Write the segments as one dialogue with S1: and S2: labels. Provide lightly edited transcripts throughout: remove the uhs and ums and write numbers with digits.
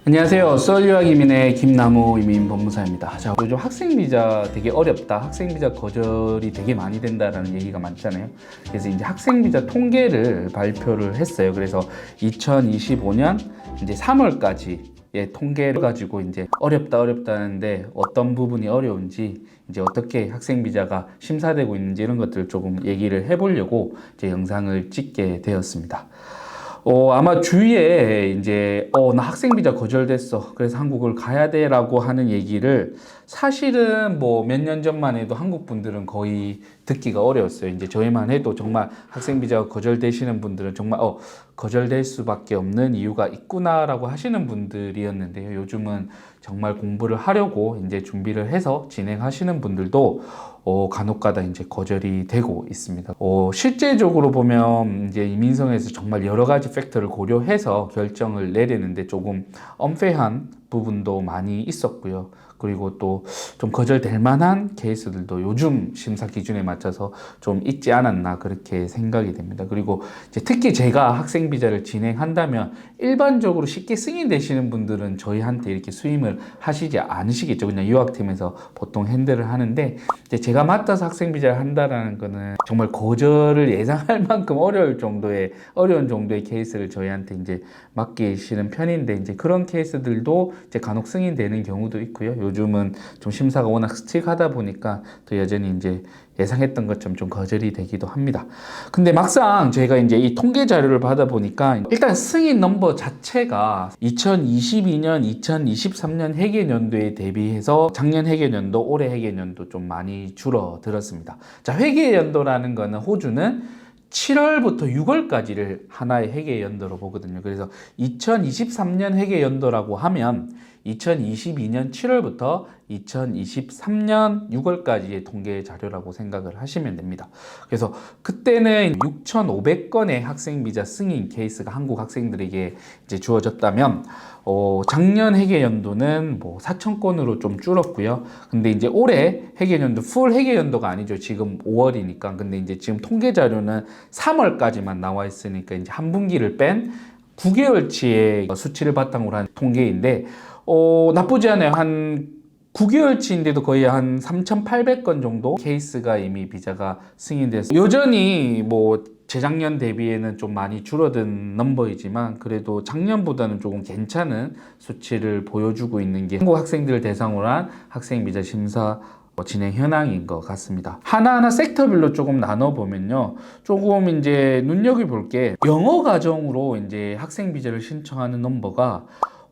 S1: 안녕하세요. 썰유학이민의 김나무 이민 법무사입니다. 자, 요즘 학생비자 되게 어렵다. 학생비자 거절이 되게 많이 된다라는 얘기가 많잖아요. 그래서 이제 학생비자 통계를 발표를 했어요. 그래서 2025년 이제 3월까지의 통계를 가지고 이제 어렵다는데 어떤 부분이 어려운지 이제 어떻게 학생비자가 심사되고 있는지 이런 것들을 조금 얘기를 해보려고 이제 영상을 찍게 되었습니다. 아마 주위에 이제, 나 학생비자 거절됐어. 그래서 한국을 가야 돼. 라고 하는 얘기를 사실은 뭐 몇 년 전만 해도 한국 분들은 거의 듣기가 어려웠어요. 이제 저희만 해도 정말 학생비자가 거절되시는 분들은 정말, 거절될 수밖에 없는 이유가 있구나라고 하시는 분들이었는데요. 요즘은 정말 공부를 하려고 이제 준비를 해서 진행하시는 분들도 간혹가다 이제 거절이 되고 있습니다. 실제적으로 보면 이제 이민성에서 정말 여러 가지 팩터를 고려해서 결정을 내리는데 조금 엄폐한 부분도 많이 있었고요. 그리고 또 좀 거절될 만한 케이스들도 요즘 심사 기준에 맞춰서 좀 있지 않았나 그렇게 생각이 됩니다. 그리고 이제 특히 제가 학생 비자를 진행한다면 일반적으로 쉽게 승인되시는 분들은 저희한테 이렇게 수임을 하시지 않으시겠죠. 그냥 유학팀에서 보통 핸들을 하는데 이제 제가 맡아서 학생 비자를 한다라는 거는 정말 거절을 예상할 만큼 어려운 정도의 케이스를 저희한테 이제 맡기시는 편인데 이제 그런 케이스들도 이제 간혹 승인되는 경우도 있고요. 요즘은 좀 심사가 워낙 스틱하다 보니까 또 여전히 이제 예상했던 것처럼 좀 거절이 되기도 합니다. 근데 막상 저희가 이제 이 통계 자료를 받아보니까 일단 승인 넘버 자체가 2022년, 2023년 회계연도에 대비해서 작년 회계연도, 올해 회계연도 좀 많이 줄어들었습니다. 자, 회계연도라는 거는 호주는 7월부터 6월까지를 하나의 회계연도로 보거든요. 그래서 2023년 회계연도라고 하면 2022년 7월부터 2023년 6월까지의 통계 자료라고 생각을 하시면 됩니다. 그래서 그때는 6,500건의 학생비자 승인 케이스가 한국 학생들에게 이제 주어졌다면 작년 회계연도는 뭐 4,000건으로 좀 줄었고요. 근데 이제 올해 회계연도 풀 회계연도가 아니죠. 지금 5월이니까. 근데 이제 지금 통계 자료는 3월까지만 나와 있으니까 이제 한 분기를 뺀 9개월치의 수치를 바탕으로 한 통계인데 나쁘지 않아요. 한 9개월치인데도 거의 한 3,800건 정도 케이스가 이미 비자가 승인돼서 여전히 뭐 재작년 대비에는 좀 많이 줄어든 넘버이지만 그래도 작년보다는 조금 괜찮은 수치를 보여주고 있는 게 한국 학생들을 대상으로 한 학생 비자 심사 진행 현황인 것 같습니다. 하나하나 섹터별로 조금 나눠보면요. 조금 이제 눈여겨볼 게 영어 과정으로 이제 학생 비자를 신청하는 넘버가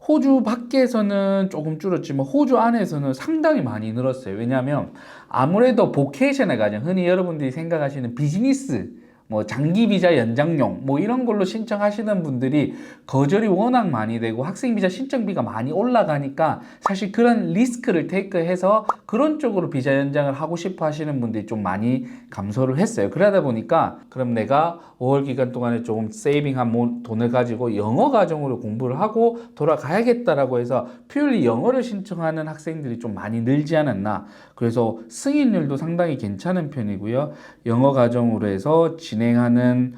S1: 호주 밖에서는 조금 줄었지만 호주 안에서는 상당히 많이 늘었어요. 왜냐하면 아무래도 보케이셔널 과정, 흔히 여러분들이 생각하시는 비즈니스, 뭐 장기 비자 연장용 뭐 이런 걸로 신청하시는 분들이 거절이 워낙 많이 되고 학생 비자 신청비가 많이 올라가니까 사실 그런 리스크를 테이크해서 그런 쪽으로 비자 연장을 하고 싶어 하시는 분들이 좀 많이 감소를 했어요. 그러다 보니까 그럼 내가 5월 기간 동안에 조금 세이빙한 돈을 가지고 영어 과정으로 공부를 하고 돌아가야겠다라고 해서 퓨얼리 영어를 신청하는 학생들이 좀 많이 늘지 않았나. 그래서 승인율도 상당히 괜찮은 편이고요. 영어 과정으로 해서 진행하는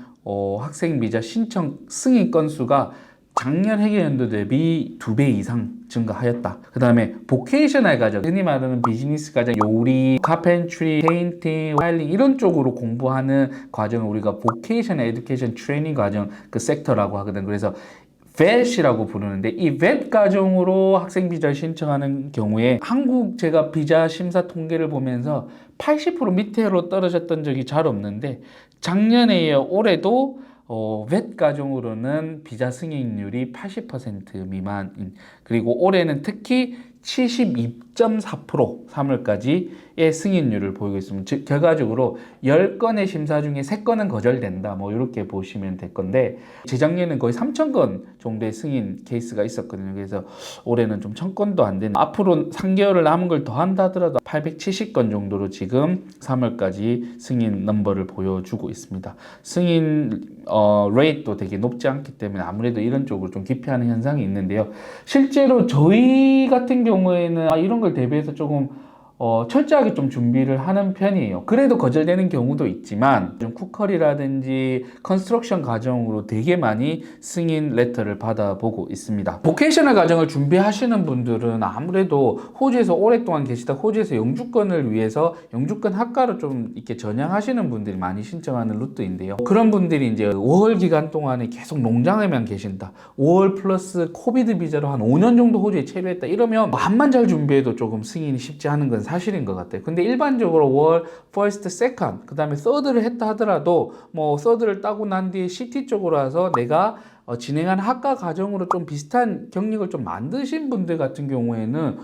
S1: 학생 비자 신청 승인 건수가 작년 회계연도 대비 2배 이상 증가하였다. 그 다음에 보케이셔널 과정, 흔히 말하는 비즈니스 과정, 요리, 카펜트리, 페인팅, 와일링 이런 쪽으로 공부하는 과정을 우리가 보케이셔널 에듀케이션 트레이닝 과정 그 섹터라고 하거든. 그래서 VET이라고 부르는데 이 VET 과정으로 학생 비자를 신청하는 경우에 한국 제가 비자 심사 통계를 보면서 80% 밑으로 떨어졌던 적이 잘 없는데 작년에 이어 올해도 VET 과정으로는 비자 승인율이 80% 미만인, 그리고 올해는 특히 72.4% 3월까지의 승인율을 보이고 있습니다. 즉 결과적으로 10건의 심사 중에 3건은 거절된다, 뭐 이렇게 보시면 될 건데 재작년에는 거의 3,000건 정도의 승인 케이스가 있었거든요. 그래서 올해는 좀 1,000건도 안 되는, 앞으로 3개월을 남은 걸 더한다 하더라도 870건 정도로 지금 3월까지 승인 넘버를 보여주고 있습니다. 승인 레이트도 되게 높지 않기 때문에 아무래도 이런 쪽으로 좀 기피하는 현상이 있는데요. 실제로 저희 같은 경우에는 이런 걸 대비해서 조금 철저하게 좀 준비를 하는 편이에요. 그래도 거절되는 경우도 있지만 좀 쿠커리라든지 컨스트럭션 과정으로 되게 많이 승인 레터를 받아보고 있습니다. 보케이셔널 과정을 준비하시는 분들은 아무래도 호주에서 오랫동안 계시다 호주에서 영주권을 위해서 영주권 학과로 좀 이렇게 전향하시는 분들이 많이 신청하는 루트인데요. 그런 분들이 이제 5월 기간 동안에 계속 농장에만 계신다. 5월 플러스 코비드 비자로 한 5년 정도 호주에 체류했다. 이러면 암만 잘 준비해도 조금 승인이 쉽지 않은 건 사실인 것 같아요. 근데 일반적으로 5월 퍼스트, 세컨드, 그 다음에 서드를 했다 하더라도 뭐 서드를 따고 난 뒤에 CT 쪽으로 와서 내가 진행한 학과 과정으로 좀 비슷한 경력을 좀 만드신 분들 같은 경우에는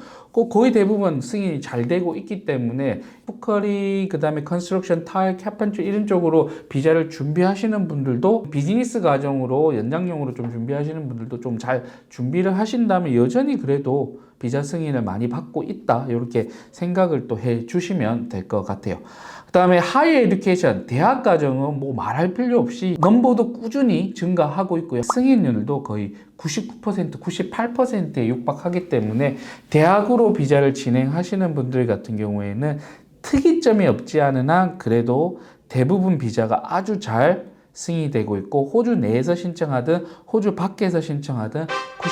S1: 거의 대부분 승인이 잘 되고 있기 때문에 쿠커리, 그 다음에 컨스트럭션, 타일, 캐펜트리 이런 쪽으로 비자를 준비하시는 분들도 비즈니스 과정으로 연장용으로 좀 준비하시는 분들도 좀 잘 준비를 하신다면 여전히 그래도 비자 승인을 많이 받고 있다 이렇게 생각을 또 해주시면 될 것 같아요. 그 다음에 하이 에듀케이션, 대학 과정은 뭐 말할 필요 없이 넘버도 꾸준히 증가하고 있고요. 승인율도 거의 99%, 98%에 육박하기 때문에 대학으로 비자를 진행하시는 분들 같은 경우에는 특이점이 없지 않은 한 그래도 대부분 비자가 아주 잘 승인이 되고 있고 호주 내에서 신청하든 호주 밖에서 신청하든 98%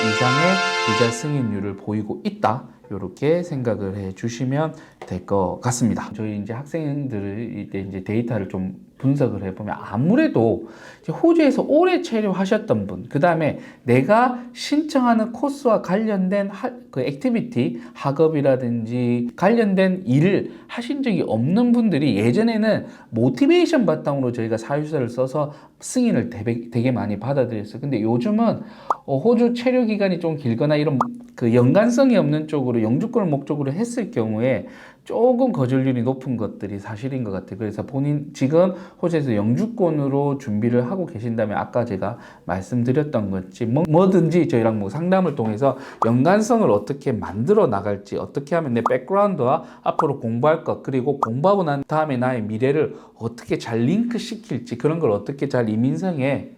S1: 이상의 비자 승인율을 보이고 있다. 이렇게 생각을 해 주시면 될 것 같습니다. 저희 이제 학생들이 이제 데이터를 좀 분석을 해보면 아무래도 이제 호주에서 오래 체류하셨던 분, 그 다음에 내가 신청하는 코스와 관련된 그 액티비티, 학업이라든지 관련된 일을 하신 적이 없는 분들이 예전에는 모티베이션 바탕으로 저희가 사유서를 써서 승인을 되게 많이 받아들였어요. 근데 요즘은 호주 체류 기간이 좀 길거나 이런 그 연관성이 없는 쪽으로 영주권을 목적으로 했을 경우에 조금 거절률이 높은 것들이 사실인 것 같아요. 그래서 본인 지금 호주에서 영주권으로 준비를 하고 계신다면 아까 제가 말씀드렸던 것이 뭐든지 저희랑 뭐 상담을 통해서 연관성을 어떻게 만들어 나갈지, 어떻게 하면 내 백그라운드와 앞으로 공부할 것, 그리고 공부하고 난 다음에 나의 미래를 어떻게 잘 링크 시킬지, 그런 걸 어떻게 잘 이민성에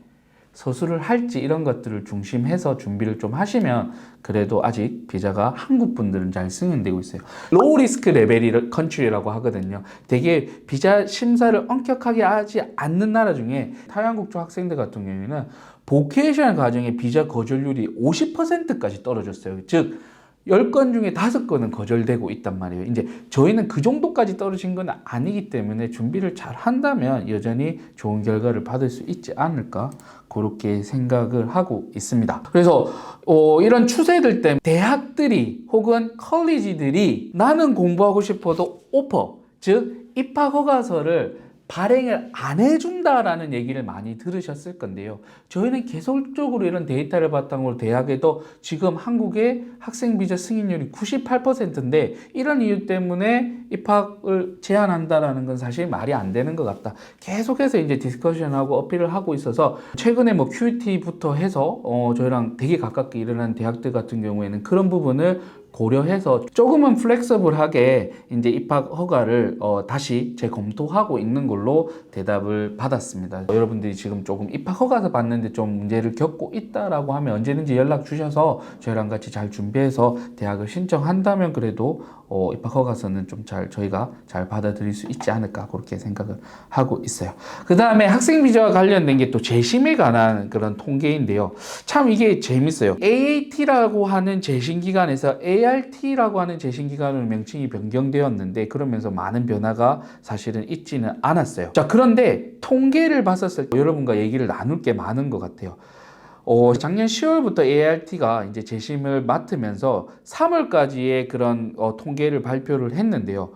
S1: 서술을 할지 이런 것들을 중심해서 준비를 좀 하시면 그래도 아직 비자가 한국 분들은 잘 승인되고 있어요. 로우 리스크 레벨이 컨트리라고 하거든요. 되게 비자 심사를 엄격하게 하지 않는 나라 중에 타양국적 학생들 같은 경우에는 보케이셔널 과정의 비자 거절률이 50%까지 떨어졌어요. 즉 10건 중에 5건은 거절되고 있단 말이에요. 이제 저희는 그 정도까지 떨어진 건 아니기 때문에 준비를 잘 한다면 여전히 좋은 결과를 받을 수 있지 않을까 그렇게 생각을 하고 있습니다. 그래서 이런 추세들 때문에 대학들이 혹은 컬리지들이 나는 공부하고 싶어도 오퍼, 즉 입학 허가서를 발행을 안 해준다라는 얘기를 많이 들으셨을 건데요. 저희는 계속적으로 이런 데이터를 바탕으로 대학에도 지금 한국의 학생 비자 승인율이 98%인데 이런 이유 때문에 입학을 제한한다라는 건 사실 말이 안 되는 것 같다. 계속해서 이제 디스커션하고 어필을 하고 있어서 최근에 뭐 QT부터 해서 저희랑 되게 가깝게 일어난 대학들 같은 경우에는 그런 부분을 고려해서 조금은 플렉서블하게 이제 입학 허가를 다시 재검토하고 있는 걸로 대답을 받았습니다. 여러분들이 지금 조금 입학 허가서 받는데 좀 문제를 겪고 있다라고 하면 언제든지 연락 주셔서 저희랑 같이 잘 준비해서 대학을 신청한다면 그래도 입학 허가서는 좀 저희가 잘 받아들일 수 있지 않을까 그렇게 생각을 하고 있어요. 그 다음에 학생 비자와 관련된 게 또 재심에 관한 그런 통계인데요. 참 이게 재밌어요. AAT라고 하는 재심 기관에서 ART라고 하는 재심 기관으로 명칭이 변경되었는데 그러면서 많은 변화가 사실은 있지는 않았어요. 자, 그런데 통계를 봤었을 때 여러분과 얘기를 나눌 게 많은 것 같아요. 작년 10월부터 ART가 이제 재심을 맡으면서 3월까지의 그런 통계를 발표를 했는데요.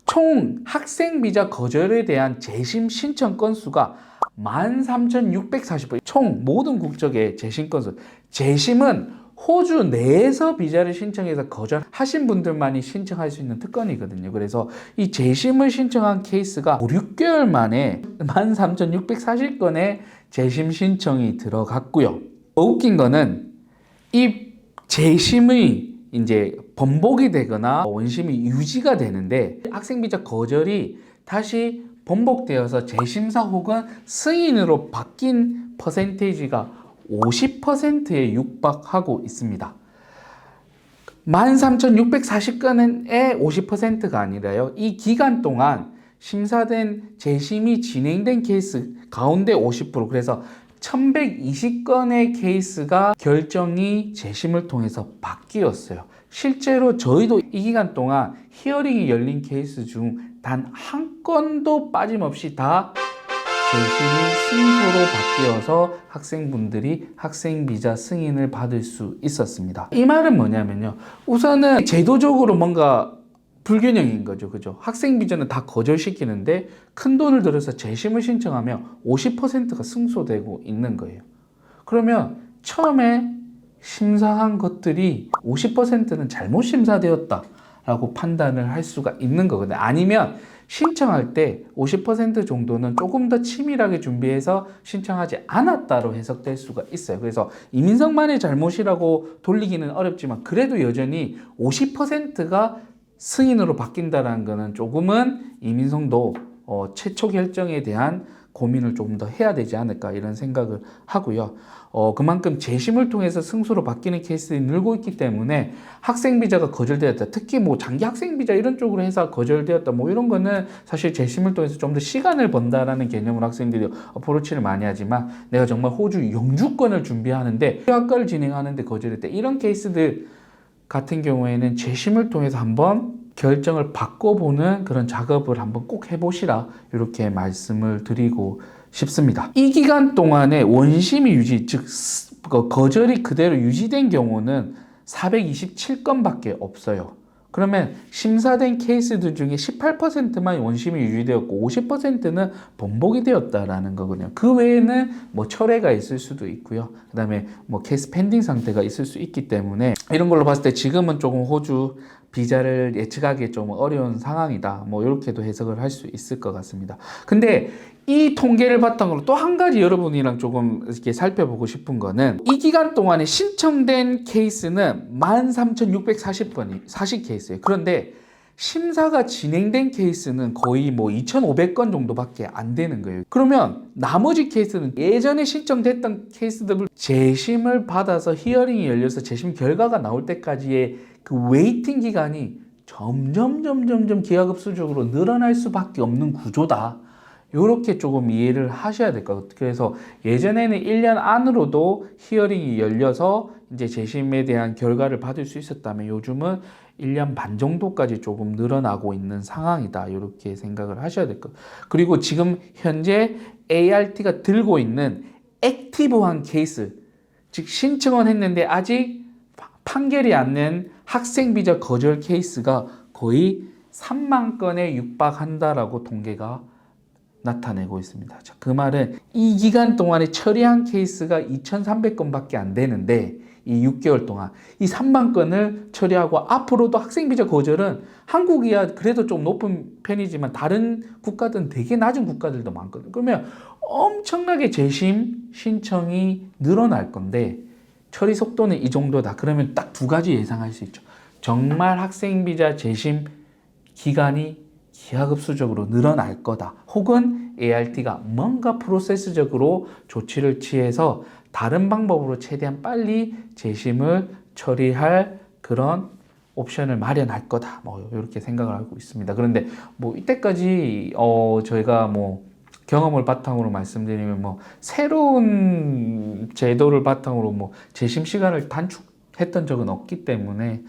S1: 총 학생 비자 거절에 대한 재심 신청 건수가 13,640번. 총 모든 국적의 재심 건수. 재심은 호주 내에서 비자를 신청해서 거절하신 분들만이 신청할 수 있는 특권이거든요. 그래서 이 재심을 신청한 케이스가 5, 6개월 만에 13,640건의 재심 신청이 들어갔고요. 더 웃긴 거는 이 재심의 이제 번복이 되거나 원심이 유지가 되는데 학생 비자 거절이 다시 번복되어서 재심사 혹은 승인으로 바뀐 퍼센테이지가 50%에 육박하고 있습니다. 13,640건의 50%가 아니라요. 이 기간 동안 심사된 재심이 진행된 케이스 가운데 50%, 그래서 1120건의 케이스가 결정이 재심을 통해서 바뀌었어요. 실제로 저희도 이 기간 동안 히어링이 열린 케이스 중 단 한 건도 빠짐없이 다 재심이 승소로 바뀌어서 학생분들이 학생비자 승인을 받을 수 있었습니다. 이 말은 뭐냐면요. 우선은 제도적으로 뭔가 불균형인 거죠. 그죠? 학생비자는 다 거절시키는데 큰 돈을 들여서 재심을 신청하면 50%가 승소되고 있는 거예요. 그러면 처음에 심사한 것들이 50%는 잘못 심사되었다라고 판단을 할 수가 있는 거거든요. 아니면 신청할 때 50% 정도는 조금 더 치밀하게 준비해서 신청하지 않았다로 해석될 수가 있어요. 그래서 이민석만의 잘못이라고 돌리기는 어렵지만 그래도 여전히 50%가 승인으로 바뀐다는 것은 조금은 이민석도 최초 결정에 대한 고민을 조금 더 해야 되지 않을까 이런 생각을 하고요. 그만큼 재심을 통해서 승소로 바뀌는 케이스들이 늘고 있기 때문에 학생비자가 거절되었다. 특히 뭐 장기 학생비자 이런 쪽으로 해서 거절되었다. 뭐 이런 거는 사실 재심을 통해서 좀 더 시간을 번다라는 개념으로 학생들이 어프로치를 많이 하지만 내가 정말 호주 영주권을 준비하는데 학과를 진행하는데 거절했다. 이런 케이스들 같은 경우에는 재심을 통해서 한번 결정을 바꿔보는 그런 작업을 한번 꼭 해보시라 이렇게 말씀을 드리고 싶습니다. 이 기간 동안에 원심이 유지, 즉 거절이 그대로 유지된 경우는 427건밖에 없어요. 그러면 심사된 케이스들 중에 18%만 원심이 유지되었고 50%는 번복이 되었다라는 거거든요. 그 외에는 뭐 철회가 있을 수도 있고요. 그 다음에 뭐 케이스 펜딩 상태가 있을 수 있기 때문에 이런 걸로 봤을 때 지금은 조금 호주 비자를 예측하기 좀 어려운 상황이다. 뭐 이렇게도 해석을 할 수 있을 것 같습니다. 근데 이 통계를 바탕으로 또 한 가지 여러분이랑 조금 이렇게 살펴보고 싶은 거는 이 기간 동안에 신청된 케이스는 13,640건이 40케이스예요. 그런데 심사가 진행된 케이스는 거의 뭐 2,500건 정도밖에 안 되는 거예요. 그러면 나머지 케이스는 예전에 신청됐던 케이스들을 재심을 받아서 히어링이 열려서 재심 결과가 나올 때까지의 그 웨이팅 기간이 점점 기하급수적으로 늘어날 수밖에 없는 구조다. 이렇게 조금 이해를 하셔야 될 것 같아요. 그래서 예전에는 1년 안으로도 히어링이 열려서 이제 재심에 대한 결과를 받을 수 있었다면 요즘은 1년 반 정도까지 조금 늘어나고 있는 상황이다. 이렇게 생각을 하셔야 될 것 같아요. 그리고 지금 현재 ART가 들고 있는 액티브한 케이스, 즉 신청은 했는데 아직 판결이 안 낸 학생비자 거절 케이스가 거의 3만 건에 육박한다라고 통계가 나타내고 있습니다. 자, 그 말은 이 기간 동안에 처리한 케이스가 2,300건밖에 안 되는데 이 6개월 동안 이 3만 건을 처리하고 앞으로도 학생비자 거절은 한국이야 그래도 좀 높은 편이지만 다른 국가들은 되게 낮은 국가들도 많거든요. 그러면 엄청나게 재심 신청이 늘어날 건데 처리 속도는 이 정도다. 그러면 딱 두 가지 예상할 수 있죠. 정말 학생비자 재심 기간이 기하급수적으로 늘어날 거다. 혹은 ART가 뭔가 프로세스적으로 조치를 취해서 다른 방법으로 최대한 빨리 재심을 처리할 그런 옵션을 마련할 거다. 뭐 이렇게 생각을 하고 있습니다. 그런데 뭐 이때까지 저희가 뭐 경험을 바탕으로 말씀드리면 뭐 새로운 제도를 바탕으로 뭐 재심 시간을 단축했던 적은 없기 때문에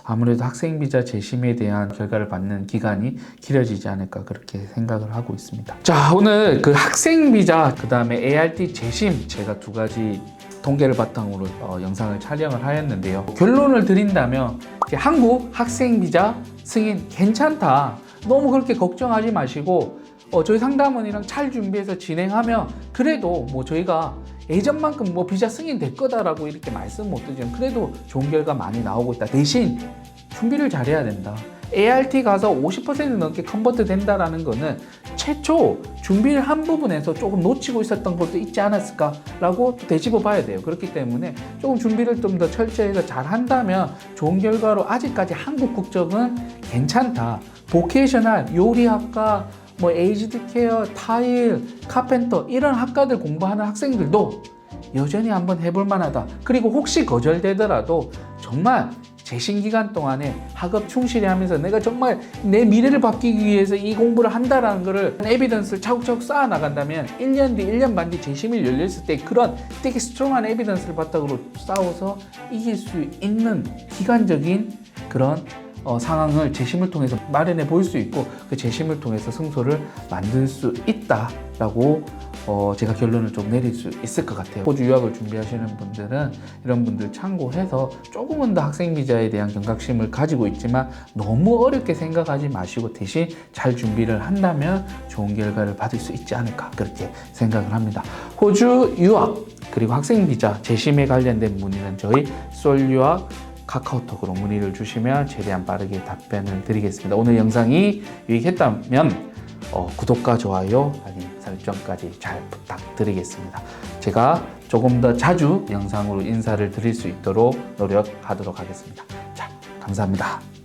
S1: 아무래도 학생비자 재심에 대한 결과를 받는 기간이 길어지지 않을까 그렇게 생각을 하고 있습니다. 자, 오늘 그 학생비자 그 다음에 ART 재심 제가 두 가지 통계를 바탕으로 영상을 촬영을 하였는데요. 결론을 드린다면 한국 학생비자 승인 괜찮다. 너무 그렇게 걱정하지 마시고 저희 상담원이랑 잘 준비해서 진행하면 그래도 뭐 저희가 예전만큼 뭐 비자 승인 될 거다라고 이렇게 말씀 못 드리지만 그래도 좋은 결과 많이 나오고 있다. 대신 준비를 잘해야 된다. ART 가서 50% 넘게 컨버트 된다라는 거는 최초 준비를 한 부분에서 조금 놓치고 있었던 것도 있지 않았을까라고 또 되짚어 봐야 돼요. 그렇기 때문에 조금 준비를 좀 더 철저해서 잘 한다면 좋은 결과로 아직까지 한국 국적은 괜찮다. 보케이셔널, 요리학과, 뭐 에이지드 케어, 타일, 카펜터 이런 학과들 공부하는 학생들도 여전히 한번 해볼 만하다. 그리고 혹시 거절되더라도 정말 재심 기간 동안에 학업 충실히 하면서 내가 정말 내 미래를 바뀌기 위해서 이 공부를 한다라는 거를 에비던스를 차곡차곡 쌓아 나간다면 1년 뒤, 1년 반 뒤 재심이 열렸을 때 그런 되게 스트롱한 에비던스를 바탕으로 싸워서 이길 수 있는 기간적인 그런 상황을 재심을 통해서 마련해 볼 수 있고 그 재심을 통해서 승소를 만들 수 있다라고 제가 결론을 좀 내릴 수 있을 것 같아요. 호주 유학을 준비하시는 분들은 이런 분들 참고해서 조금은 더 학생 비자에 대한 경각심을 가지고 있지만 너무 어렵게 생각하지 마시고 대신 잘 준비를 한다면 좋은 결과를 받을 수 있지 않을까 그렇게 생각을 합니다. 호주 유학 그리고 학생 비자 재심에 관련된 문의는 저희 솔유학 카카오톡으로 문의를 주시면 최대한 빠르게 답변을 드리겠습니다. 오늘 영상이 유익했다면 구독과 좋아요, 알림 설정까지 잘 부탁드리겠습니다. 제가 조금 더 자주 영상으로 인사를 드릴 수 있도록 노력하도록 하겠습니다. 자, 감사합니다.